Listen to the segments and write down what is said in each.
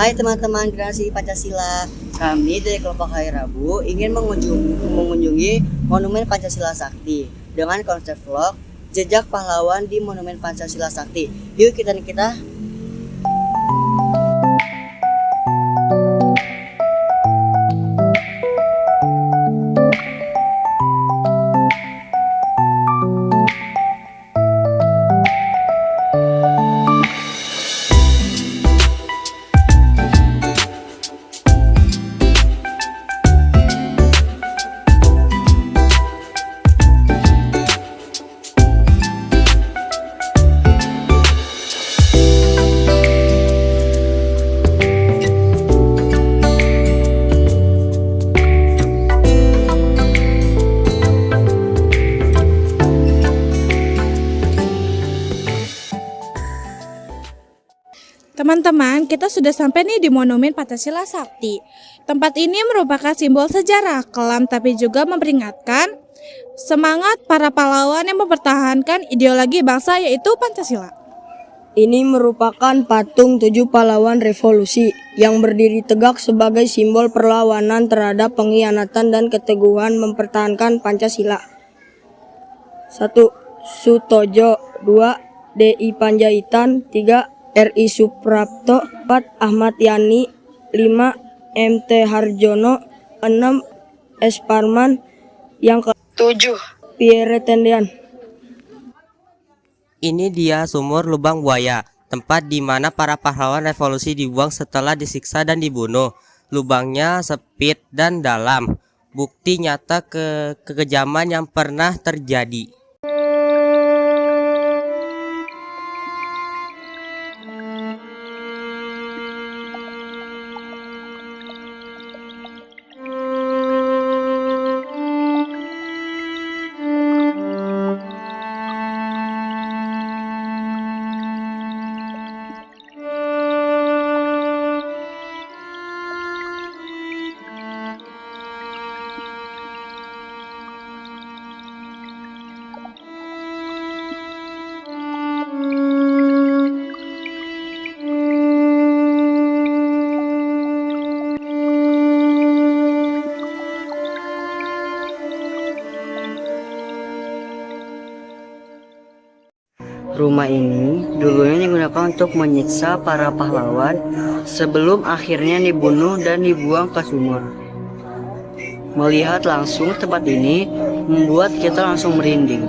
Hai teman-teman generasi Pancasila, kami dari kelompok Hari Rabu ingin mengunjungi Monumen Pancasila Sakti dengan konsep vlog Jejak Pahlawan di Monumen Pancasila Sakti. Yuk kita. Teman-teman, kita sudah sampai nih di Monumen Pancasila Sakti. Tempat ini merupakan simbol sejarah kelam tapi juga memperingatkan semangat para pahlawan yang mempertahankan ideologi bangsa yaitu Pancasila. Ini merupakan patung 7 pahlawan revolusi yang berdiri tegak sebagai simbol perlawanan terhadap pengkhianatan dan keteguhan mempertahankan Pancasila. 1. Sutojo. 2. D.I. Panjaitan. 3. R.I. Suprapto. 4. Ahmad Yani. 5. M.T. Harjono. 6. S. Parman. Yang ke-7. Pierre Tendean. Ini dia sumur lubang buaya, tempat di mana para pahlawan revolusi dibuang setelah disiksa dan dibunuh. Lubangnya sempit dan dalam, bukti nyata kekejaman yang pernah terjadi. Rumah ini dulunya digunakan untuk menyiksa para pahlawan sebelum akhirnya dibunuh dan dibuang ke sumur. Melihat langsung tempat ini membuat kita langsung merinding.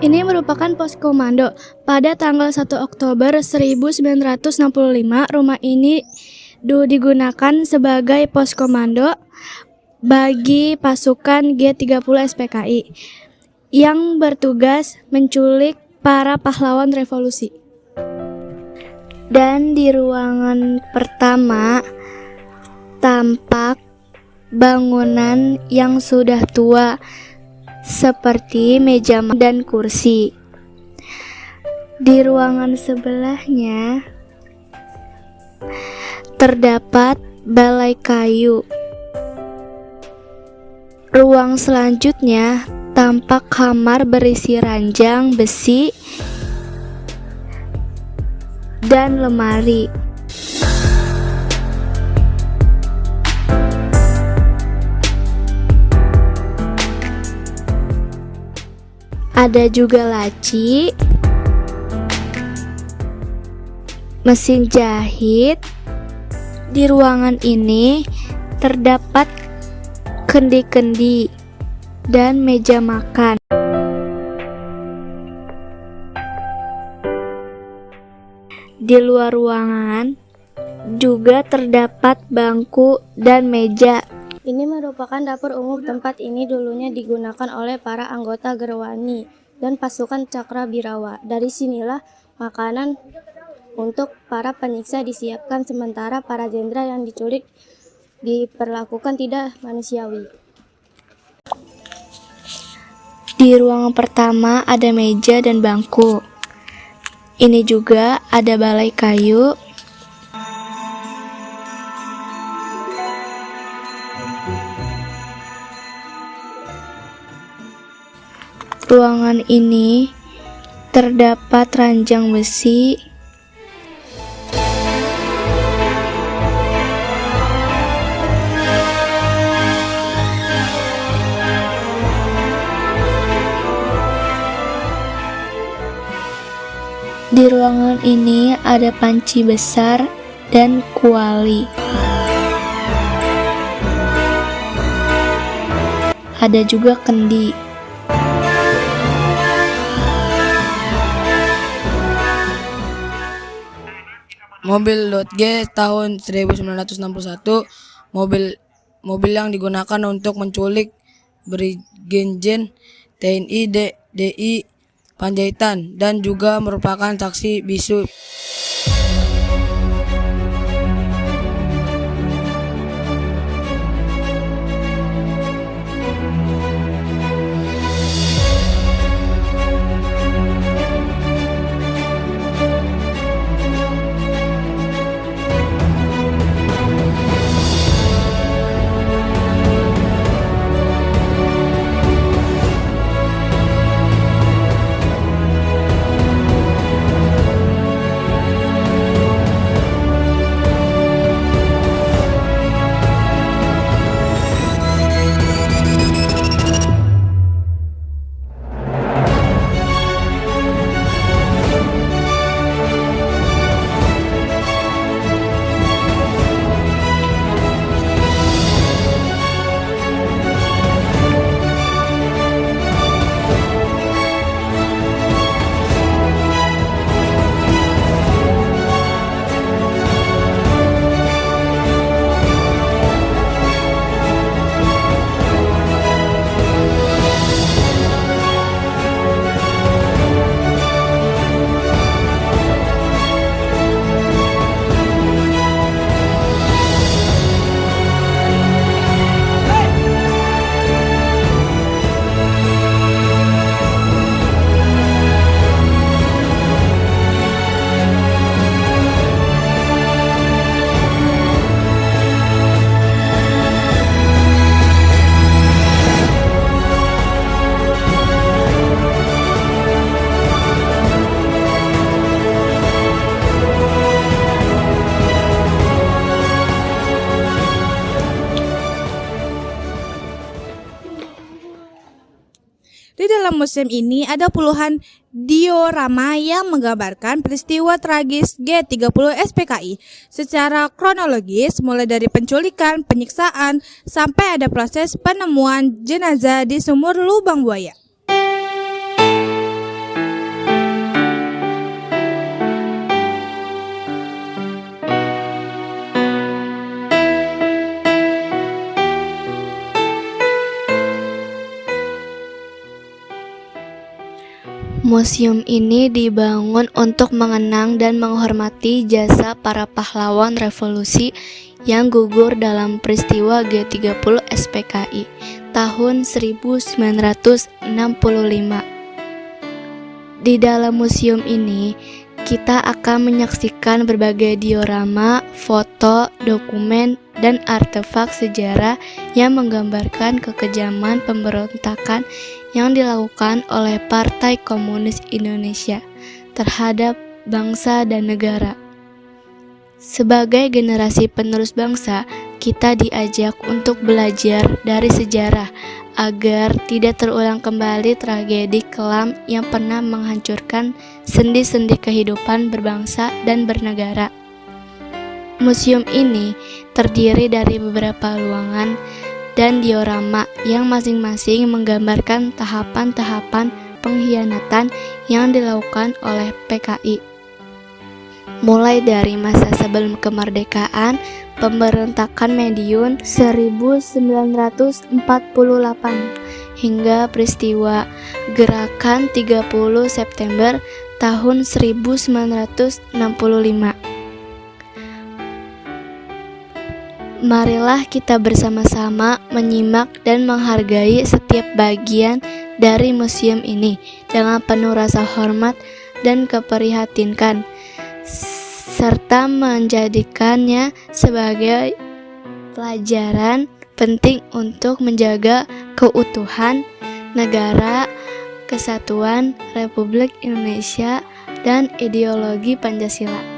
Ini merupakan pos komando. Pada tanggal 1 Oktober 1965, rumah ini digunakan sebagai pos komando bagi pasukan G30 SPKI yang bertugas menculik para pahlawan revolusi. Dan di ruangan pertama tampak bangunan yang sudah tua seperti meja dan kursi. Di ruangan sebelahnya terdapat balai kayu. Ruang selanjutnya tampak kamar berisi ranjang besi dan lemari. Ada juga laci, mesin jahit. Di ruangan ini terdapat kendi-kendi dan meja makan. Di luar ruangan juga terdapat bangku dan meja. Ini merupakan dapur umum. Tempat ini dulunya digunakan oleh para anggota Gerwani dan pasukan Cakrabirawa. Dari sinilah makanan untuk para penyiksa disiapkan, sementara para jenderal yang diculik diperlakukan tidak manusiawi. Di ruangan pertama ada meja dan bangku. Ini juga ada balai kayu. ruangan ini terdapat ranjang besi, di ruangan ini ada panci besar dan kuali. Ada juga kendi. Mobil .G tahun 1961, mobil yang digunakan untuk menculik Brigjen TNI DI Panjaitan dan juga merupakan saksi bisu. Di dalam museum ini ada puluhan diorama yang menggambarkan peristiwa tragis G30 SPKI secara kronologis, mulai dari penculikan, penyiksaan, sampai ada proses penemuan jenazah di sumur lubang buaya. Museum ini dibangun untuk mengenang dan menghormati jasa para pahlawan revolusi yang gugur dalam peristiwa G30 SPKI tahun 1965. Di dalam museum ini, kita akan menyaksikan berbagai diorama, foto, dokumen, dan artefak sejarah yang menggambarkan kekejaman pemberontakan yang dilakukan oleh Partai Komunis Indonesia terhadap bangsa dan negara. Sebagai generasi penerus bangsa, kita diajak untuk belajar dari sejarah agar tidak terulang kembali tragedi kelam yang pernah menghancurkan sendi-sendi kehidupan berbangsa dan bernegara. Museum ini terdiri dari beberapa ruangan dan diorama yang masing-masing menggambarkan tahapan-tahapan pengkhianatan yang dilakukan oleh PKI. Mulai dari masa sebelum kemerdekaan, pemberontakan Madiun 1948 hingga peristiwa Gerakan 30 September tahun 1965. Marilah kita bersama-sama menyimak dan menghargai setiap bagian dari museum ini dengan penuh rasa hormat dan keprihatinkan, serta menjadikannya sebagai pelajaran penting untuk menjaga keutuhan negara, Kesatuan Republik Indonesia, dan ideologi Pancasila.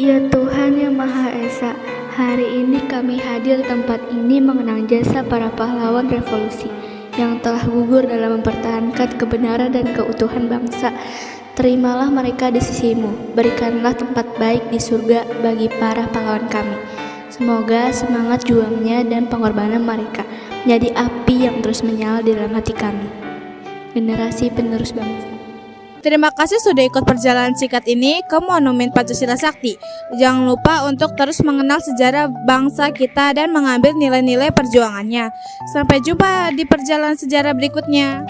Ya Tuhan yang Maha Esa, hari ini kami hadir di tempat ini mengenang jasa para pahlawan revolusi yang telah gugur dalam mempertahankan kebenaran dan keutuhan bangsa. Terimalah mereka di sisimu, berikanlah tempat baik di surga bagi para pahlawan kami. Semoga semangat juangnya dan pengorbanan mereka menjadi api yang terus menyala di dalam hati kami, generasi penerus bangsa. Terima kasih sudah ikut perjalanan singkat ini ke Monumen Pancasila Sakti. Jangan lupa untuk terus mengenal sejarah bangsa kita dan mengambil nilai-nilai perjuangannya. Sampai jumpa di perjalanan sejarah berikutnya.